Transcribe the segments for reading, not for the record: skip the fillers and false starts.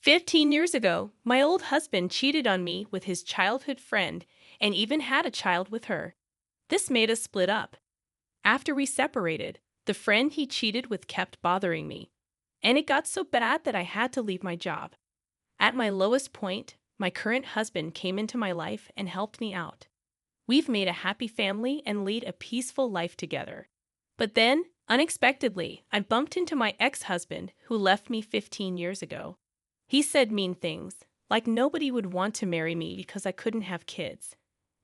15 years ago, my old husband cheated on me with his childhood friend and even had a child with her. This made us split up. After we separated, the friend he cheated with kept bothering me, and it got so bad that I had to leave my job. At my lowest point, my current husband came into my life and helped me out. We've made a happy family and lead a peaceful life together. But then, unexpectedly, I bumped into my ex-husband who left me 15 years ago. He said mean things, like nobody would want to marry me because I couldn't have kids.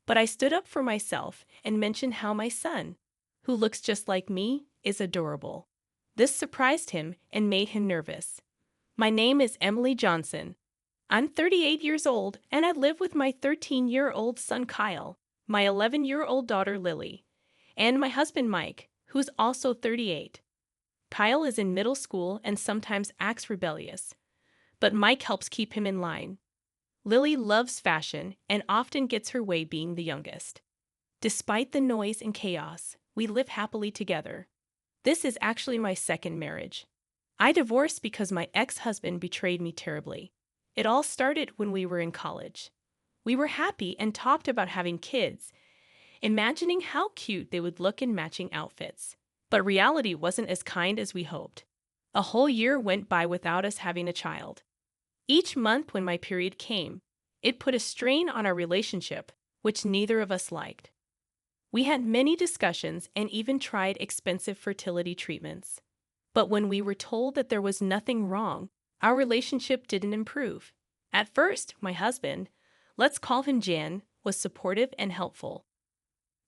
But I stood up for myself and mentioned how my son, who looks just like me, is adorable. This surprised him and made him nervous. My name is Emily Johnson. I'm 38 years old and I live with my 13-year-old son Kyle, my 11-year-old daughter Lily, and my husband Mike, who's also 38. Kyle is in middle school and sometimes acts rebellious, but Mike helps keep him in line. Lily loves fashion and often gets her way being the youngest. Despite the noise and chaos, we live happily together. This is actually my second marriage. I divorced because my ex-husband betrayed me terribly. It all started when we were in college. We were happy and talked about having kids, imagining how cute they would look in matching outfits. But reality wasn't as kind as we hoped. A whole year went by without us having a child. Each month when my period came, it put a strain on our relationship, which neither of us liked. We had many discussions and even tried expensive fertility treatments. But when we were told that there was nothing wrong, our relationship didn't improve. At first, my husband, let's call him Jan, was supportive and helpful.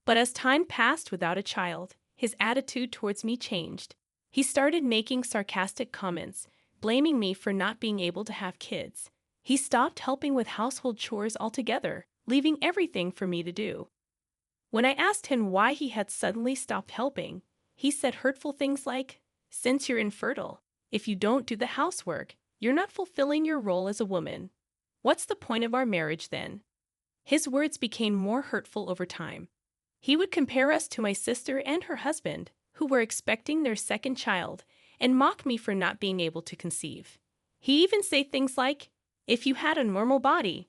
But as time passed without a child, his attitude towards me changed. He started making sarcastic comments, blaming me for not being able to have kids. He stopped helping with household chores altogether, leaving everything for me to do. When I asked him why he had suddenly stopped helping, he said hurtful things like, "Since you're infertile, if you don't do the housework, you're not fulfilling your role as a woman. What's the point of our marriage then?" His words became more hurtful over time. He would compare us to my sister and her husband, who were expecting their second child, and mock me for not being able to conceive. He even said things like, "If you had a normal body,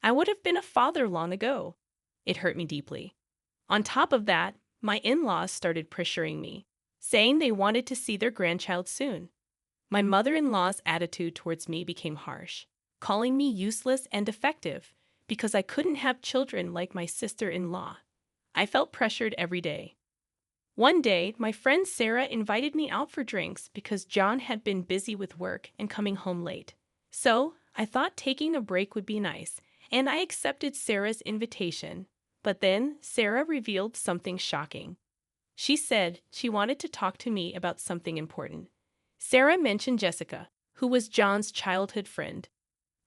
I would have been a father long ago." It hurt me deeply. On top of that, my in-laws started pressuring me, saying they wanted to see their grandchild soon. My mother-in-law's attitude towards me became harsh, calling me useless and defective because I couldn't have children like my sister-in-law. I felt pressured every day. One day, my friend Sarah invited me out for drinks because John had been busy with work and coming home late. So, I thought taking a break would be nice, and I accepted Sarah's invitation. But then, Sarah revealed something shocking. She said she wanted to talk to me about something important. Sarah mentioned Jessica, who was John's childhood friend.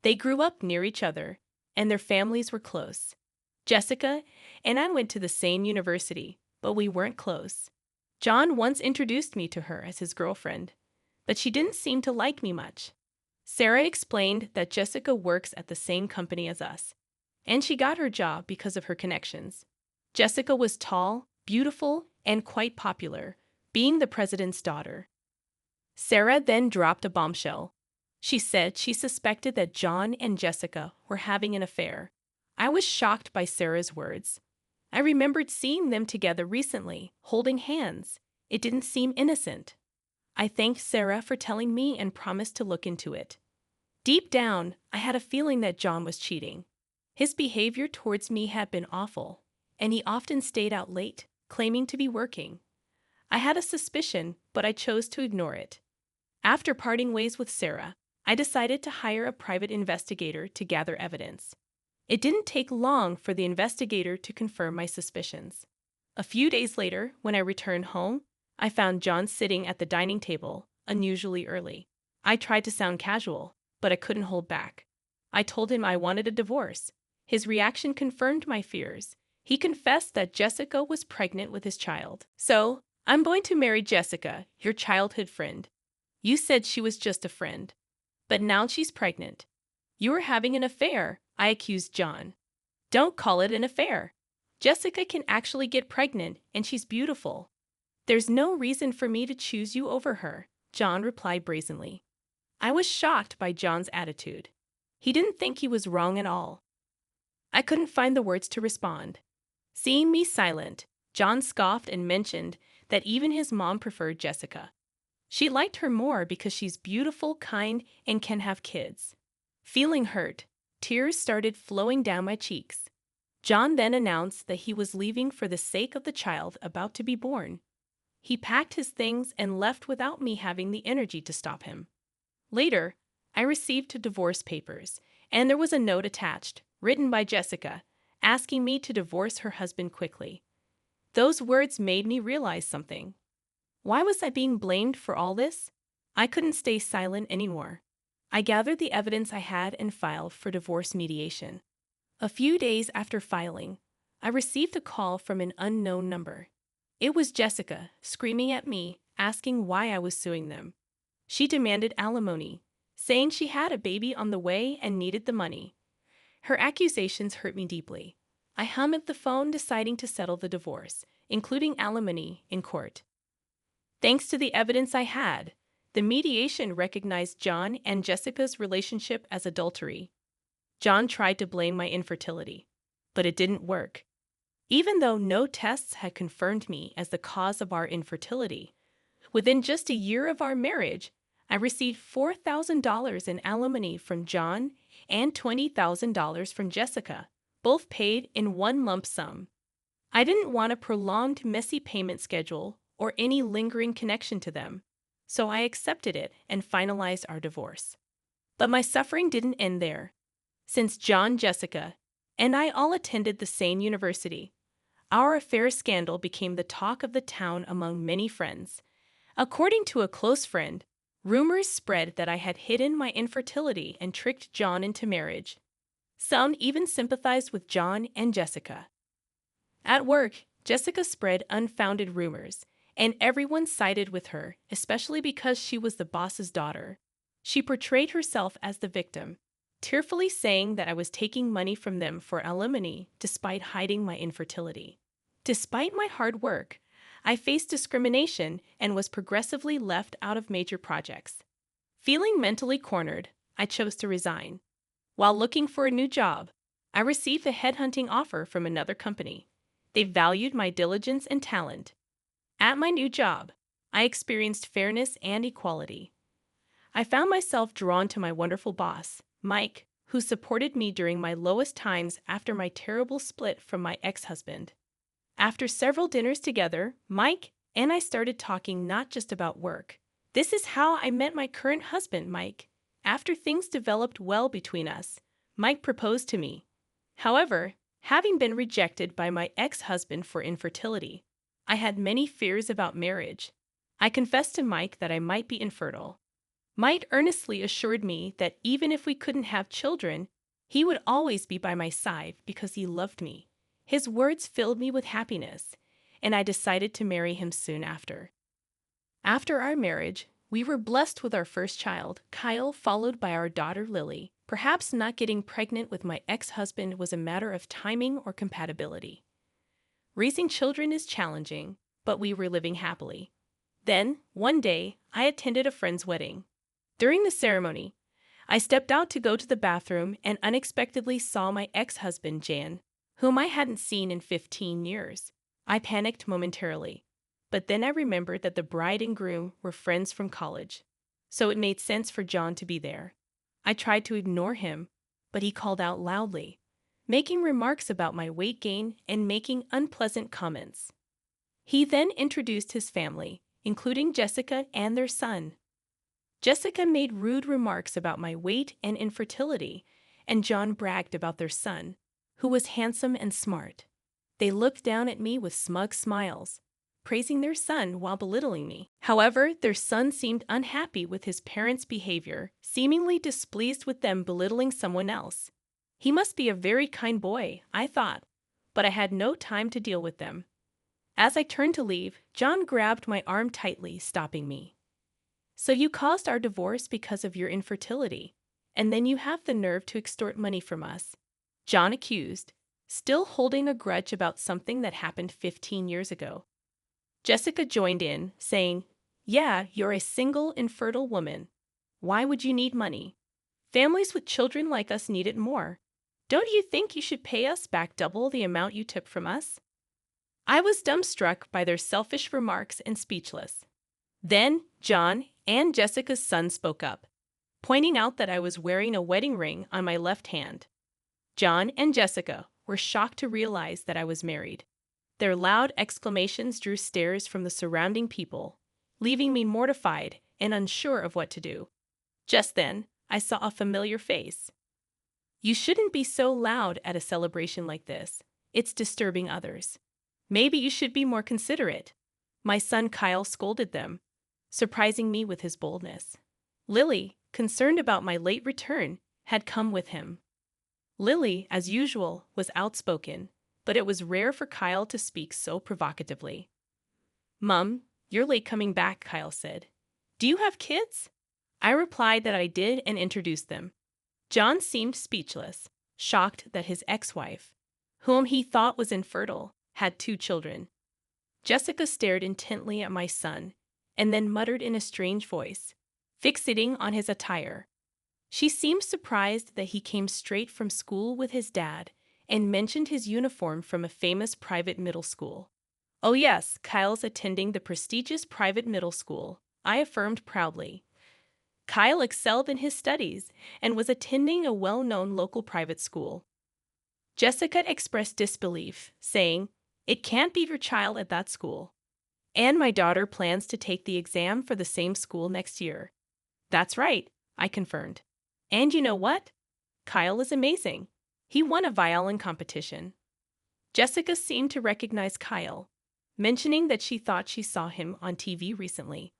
They grew up near each other, and their families were close. Jessica and I went to the same university, but we weren't close. John once introduced me to her as his girlfriend, but she didn't seem to like me much. Sarah explained that Jessica works at the same company as us, and she got her job because of her connections. Jessica was tall, beautiful, and quite popular, being the president's daughter. Sarah then dropped a bombshell. She said she suspected that John and Jessica were having an affair. I was shocked by Sarah's words. I remembered seeing them together recently, holding hands. It didn't seem innocent. I thanked Sarah for telling me and promised to look into it. Deep down, I had a feeling that John was cheating. His behavior towards me had been awful, and he often stayed out late, claiming to be working. I had a suspicion, but I chose to ignore it. After parting ways with Sarah, I decided to hire a private investigator to gather evidence. It didn't take long for the investigator to confirm my suspicions. A few days later, when I returned home, I found John sitting at the dining table, unusually early. I tried to sound casual, but I couldn't hold back. I told him I wanted a divorce. His reaction confirmed my fears. He confessed that Jessica was pregnant with his child. "So, I'm going to marry Jessica, your childhood friend. You said she was just a friend. But now she's pregnant. You were having an affair," I accused John. "Don't call it an affair. Jessica can actually get pregnant, and she's beautiful. There's no reason for me to choose you over her," John replied brazenly. I was shocked by John's attitude. He didn't think he was wrong at all. I couldn't find the words to respond. Seeing me silent, John scoffed and mentioned that even his mom preferred Jessica. She liked her more because she's beautiful, kind, and can have kids. Feeling hurt, tears started flowing down my cheeks. John then announced that he was leaving for the sake of the child about to be born. He packed his things and left without me having the energy to stop him. Later, I received divorce papers, and there was a note attached, written by Jessica, asking me to divorce her husband quickly. Those words made me realize something. Why was I being blamed for all this? I couldn't stay silent anymore. I gathered the evidence I had and filed for divorce mediation. A few days after filing, I received a call from an unknown number. It was Jessica, screaming at me, asking why I was suing them. She demanded alimony, saying she had a baby on the way and needed the money. Her accusations hurt me deeply. I hung up the phone, deciding to settle the divorce, including alimony, in court. Thanks to the evidence I had, the mediation recognized John and Jessica's relationship as adultery. John tried to blame my infertility, but it didn't work. Even though no tests had confirmed me as the cause of our infertility, within just a year of our marriage, I received $4,000 in alimony from John and $20,000 from Jessica, both paid in one lump sum. I didn't want a prolonged, messy payment schedule or any lingering connection to them, so I accepted it and finalized our divorce. But my suffering didn't end there. Since John, Jessica, and I all attended the same university, our affair scandal became the talk of the town among many friends. According to a close friend, rumors spread that I had hidden my infertility and tricked John into marriage. Some even sympathized with John and Jessica. At work, Jessica spread unfounded rumors, and everyone sided with her, especially because she was the boss's daughter. She portrayed herself as the victim, tearfully saying that I was taking money from them for alimony despite hiding my infertility. Despite my hard work, I faced discrimination and was progressively left out of major projects. Feeling mentally cornered, I chose to resign. While looking for a new job, I received a headhunting offer from another company. They valued my diligence and talent. At my new job, I experienced fairness and equality. I found myself drawn to my wonderful boss, Mike, who supported me during my lowest times after my terrible split from my ex-husband. After several dinners together, Mike and I started talking not just about work. This is how I met my current husband, Mike. After things developed well between us, Mike proposed to me. However, having been rejected by my ex-husband for infertility, I had many fears about marriage. I confessed to Mike that I might be infertile. Mike earnestly assured me that even if we couldn't have children, he would always be by my side because he loved me. His words filled me with happiness, and I decided to marry him soon after. After our marriage, we were blessed with our first child, Kyle, followed by our daughter, Lily. Perhaps not getting pregnant with my ex-husband was a matter of timing or compatibility. Raising children is challenging, but we were living happily. Then, one day, I attended a friend's wedding. During the ceremony, I stepped out to go to the bathroom and unexpectedly saw my ex-husband, Jan, whom I hadn't seen in 15 years. I panicked momentarily, but then I remembered that the bride and groom were friends from college, so it made sense for John to be there. I tried to ignore him, but he called out loudly, making remarks about my weight gain and making unpleasant comments. He then introduced his family, including Jessica and their son. Jessica made rude remarks about my weight and infertility, and John bragged about their son, who was handsome and smart. They looked down at me with smug smiles, praising their son while belittling me. However, their son seemed unhappy with his parents' behavior, seemingly displeased with them belittling someone else. He must be a very kind boy, I thought, but I had no time to deal with them. As I turned to leave, John grabbed my arm tightly, stopping me. "So you caused our divorce because of your infertility, and then you have the nerve to extort money from us," John accused, still holding a grudge about something that happened 15 years ago. Jessica joined in, saying, "Yeah, you're a single, infertile woman. Why would you need money? Families with children like us need it more. Don't you think you should pay us back double the amount you took from us? I was dumbstruck by their selfish remarks and speechless. Then John and Jessica's son spoke up, pointing out that I was wearing a wedding ring on my left hand. John and Jessica were shocked to realize that I was married. Their loud exclamations drew stares from the surrounding people, leaving me mortified and unsure of what to do. Just then, I saw a familiar face. You shouldn't be so loud at a celebration like this. It's disturbing others. Maybe you should be more considerate. My son Kyle scolded them, surprising me with his boldness. Lily, concerned about my late return, had come with him. Lily, as usual, was outspoken, but it was rare for Kyle to speak so provocatively. "Mum, you're late coming back," Kyle said. "Do you have kids?" I replied that I did and introduced them. John seemed speechless, shocked that his ex-wife, whom he thought was infertile, had 2 children. Jessica stared intently at my son and then muttered in a strange voice, fixating on his attire. She seemed surprised that he came straight from school with his dad and mentioned his uniform from a famous private middle school. "Oh yes, Kyle's attending the prestigious private middle school," I affirmed proudly. Kyle excelled in his studies and was attending a well-known local private school. Jessica expressed disbelief, saying, "It can't be your child at that school. And my daughter plans to take the exam for the same school next year." "That's right," I confirmed. "And you know what? Kyle is amazing. He won a violin competition." Jessica seemed to recognize Kyle, mentioning that she thought she saw him on TV recently.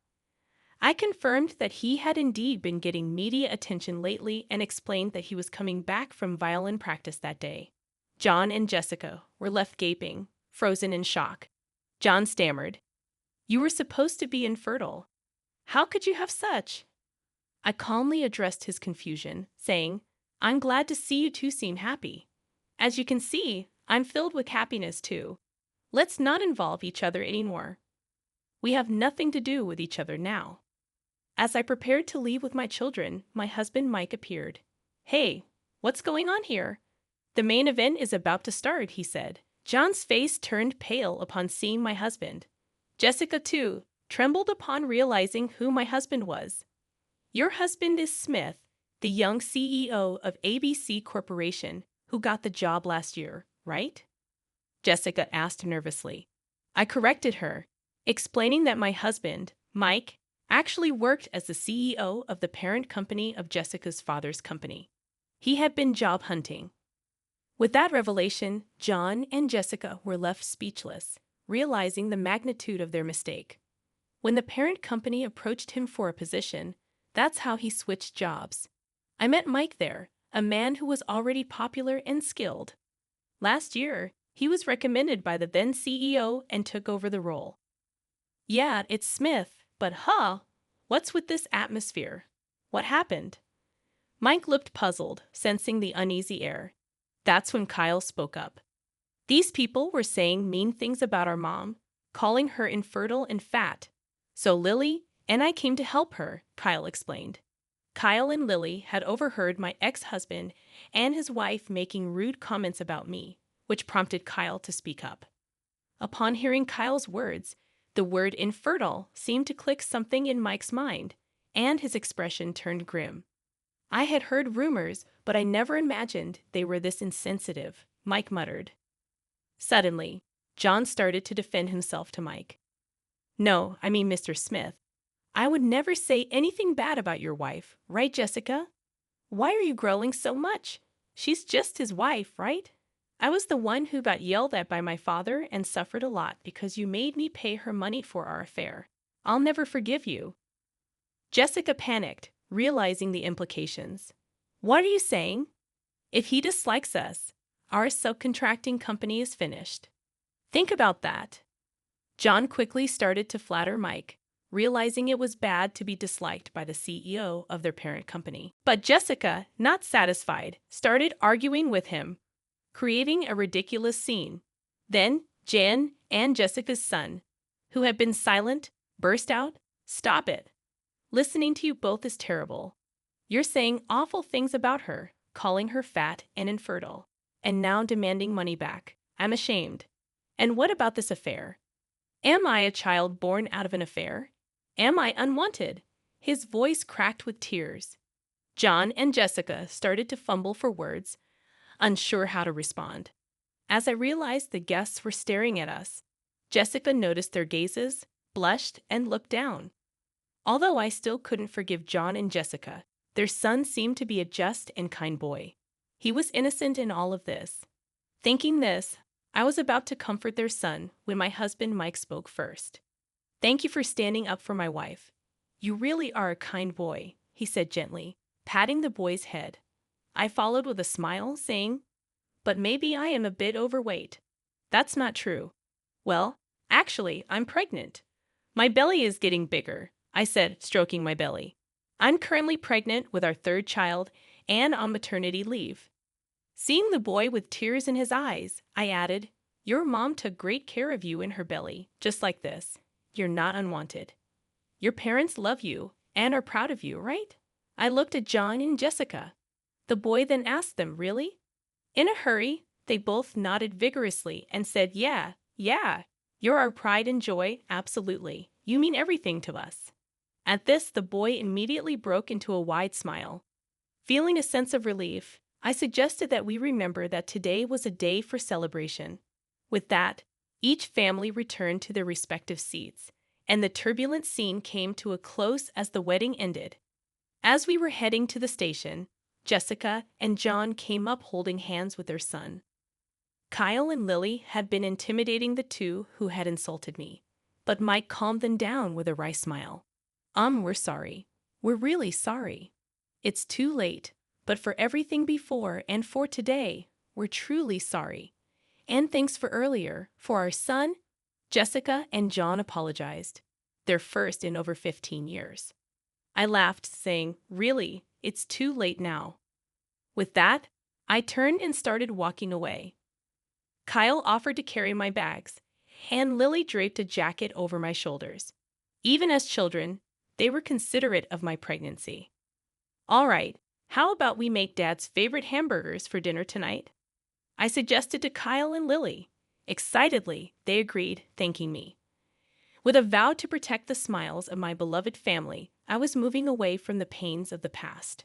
I confirmed that he had indeed been getting media attention lately and explained that he was coming back from violin practice that day. John and Jessica were left gaping, frozen in shock. John stammered, "You were supposed to be infertile. How could you have such?" I calmly addressed his confusion, saying, "I'm glad to see you two seem happy. As you can see, I'm filled with happiness too. Let's not involve each other anymore. We have nothing to do with each other now." As I prepared to leave with my children, my husband Mike appeared. "Hey, what's going on here? The main event is about to start," he said. John's face turned pale upon seeing my husband. Jessica, too, trembled upon realizing who my husband was. "Your husband is Smith, the young CEO of ABC Corporation, who got the job last year, right?" Jessica asked nervously. I corrected her, explaining that my husband, Mike, actually worked as the CEO of the parent company of Jessica's father's company. He had been job hunting. With that revelation, John and Jessica were left speechless, realizing the magnitude of their mistake. When the parent company approached him for a position, that's how he switched jobs. I met Mike there, a man who was already popular and skilled. Last year, he was recommended by the then CEO and took over the role. "Yeah, it's Smith, but what's with this atmosphere? What happened?" Mike looked puzzled, sensing the uneasy air. That's when Kyle spoke up. "These people were saying mean things about our mom, calling her infertile and fat. So Lily and I came to help her," Kyle explained. Kyle and Lily had overheard my ex-husband and his wife making rude comments about me, which prompted Kyle to speak up. Upon hearing Kyle's words, the word infertile seemed to click something in Mike's mind, and his expression turned grim. "I had heard rumors, but I never imagined they were this insensitive," Mike muttered. Suddenly, John started to defend himself to Mike. "No, I mean Mr. Smith. I would never say anything bad about your wife, right, Jessica? Why are you growling so much? She's just his wife, right? I was the one who got yelled at by my father and suffered a lot because you made me pay her money for our affair. I'll never forgive you." Jessica panicked, realizing the implications. "What are you saying? If he dislikes us, our subcontracting company is finished. Think about that." John quickly started to flatter Mike, realizing it was bad to be disliked by the CEO of their parent company. But Jessica, not satisfied, started arguing with him, creating a ridiculous scene. Then and Jessica's son, who had been silent, burst out, "Stop it. Listening to you both is terrible. You're saying awful things about her, calling her fat and infertile, and now demanding money back. I'm ashamed. And what about this affair? Am I a child born out of an affair? Am I unwanted? His voice cracked with tears. John and Jessica started to fumble for words, unsure how to respond. As I realized the guests were staring at us, Jessica noticed their gazes, blushed, and looked down. Although I still couldn't forgive John and Jessica, their son seemed to be a just and kind boy. He was innocent in all of this. Thinking this, I was about to comfort their son when my husband Mike spoke first. "Thank you for standing up for my wife. You really are a kind boy," he said gently, patting the boy's head. I followed with a smile, saying, "But maybe I am a bit overweight." "That's not true." "Well, actually, I'm pregnant. My belly is getting bigger," I said, stroking my belly. "I'm currently pregnant with our third child and on maternity leave." Seeing the boy with tears in his eyes, I added, "Your mom took great care of you in her belly, just like this. You're not unwanted. Your parents love you and are proud of you, right?" I looked at John and Jessica. The boy then asked them, "Really?" In a hurry, they both nodded vigorously and said, "Yeah, yeah. You're our pride and joy, absolutely. You mean everything to us." At this, the boy immediately broke into a wide smile. Feeling a sense of relief, I suggested that we remember that today was a day for celebration. With that, each family returned to their respective seats, and the turbulent scene came to a close as the wedding ended. As we were heading to the station, Jessica and John came up holding hands with their son. Kyle and Lily had been intimidating the two who had insulted me, but Mike calmed them down with a wry smile. We're sorry. We're really sorry. It's too late, but for everything before and for today, we're truly sorry. And thanks for earlier, for our son." Jessica and John apologized, their first in over 15 years. I laughed, saying, "Really, it's too late now." With that, I turned and started walking away. Kyle offered to carry my bags, and Lily draped a jacket over my shoulders. Even as children, they were considerate of my pregnancy. "All right, how about we make Dad's favorite hamburgers for dinner tonight?" I suggested to Kyle and Lily. Excitedly, they agreed, thanking me. With a vow to protect the smiles of my beloved family, I was moving away from the pains of the past.